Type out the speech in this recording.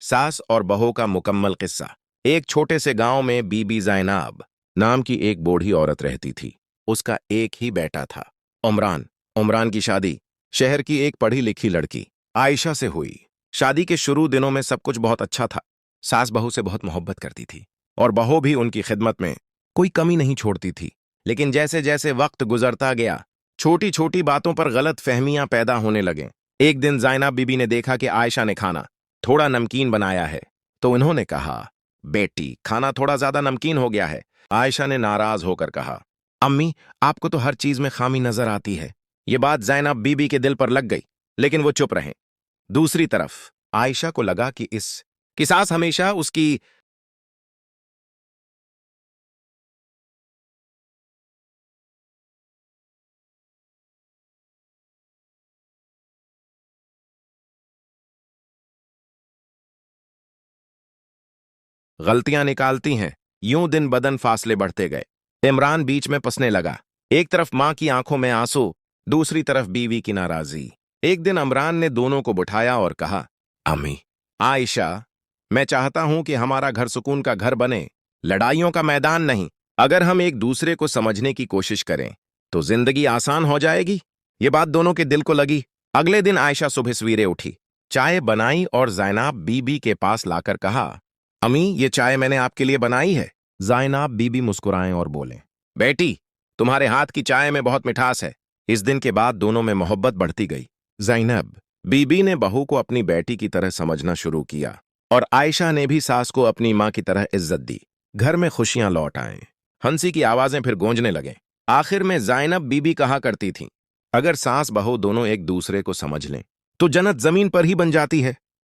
सास और बहू का मुकम्मल किस्सा। एक छोटे से गांव में बीबी ज़ैनब नाम की एक बूढ़ी औरत रहती थी। उसका एक ही बेटा था, उमरान। उमरान की शादी शहर की एक पढ़ी लिखी लड़की आयशा से हुई। शादी के शुरू दिनों में सब कुछ बहुत अच्छा था। सास बहू से बहुत मोहब्बत करती थी और बहू भी उनकी खिदमत में कोई कमी नहीं छोड़ती थी। लेकिन जैसे जैसे वक्त गुजरता गया, छोटी छोटी बातों पर गलत फहमियां पैदा होने लगे। एक दिन ज़ैनब बीबी ने देखा कि आयशा ने खाना थोड़ा नमकीन बनाया है, तो उन्होंने कहा, बेटी, खाना थोड़ा ज्यादा नमकीन हो गया है। आयशा ने नाराज होकर कहा, अम्मी, आपको तो हर चीज में खामी नजर आती है। ये बात ज़ैनब बीबी के दिल पर लग गई, लेकिन वो चुप रहे। दूसरी तरफ आयशा को लगा कि कि सास हमेशा उसकी गलतियां निकालती हैं। यूं दिन बदन फासले बढ़ते गए। इमरान बीच में पसने लगा। एक तरफ मां की आंखों में आंसू, दूसरी तरफ बीवी की नाराजगी। एक दिन इमरान ने दोनों को बिठाया और कहा, अम्मी, आयशा, मैं चाहता हूं कि हमारा घर सुकून का घर बने, लड़ाइयों का मैदान नहीं। अगर हम एक दूसरे को समझने की कोशिश करें तो जिंदगी आसान हो जाएगी। ये बात दोनों के दिल को लगी। अगले दिन आयशा सुबह सवेरे उठी, चाय बनाई और ज़ैनब बीबी के पास लाकर कहा, अमी, ये चाय मैंने आपके लिए बनाई है। ज़ैनब बीबी मुस्कुराएं और बोलें, बेटी, तुम्हारे हाथ की चाय में बहुत मिठास है। इस दिन के बाद दोनों में मोहब्बत बढ़ती गई। ज़ैनब बीबी ने बहू को अपनी बेटी की तरह समझना शुरू किया और आयशा ने भी सास को अपनी मां की तरह इज्जत दी। घर में खुशियां लौट आए। हंसी की आवाजें फिर गूंजने लगे। आखिर में ज़ैनब बीबी कहा करती थी, अगर सास बहू दोनों एक दूसरे को समझ लें तो जन्नत जमीन पर ही बन जाती है।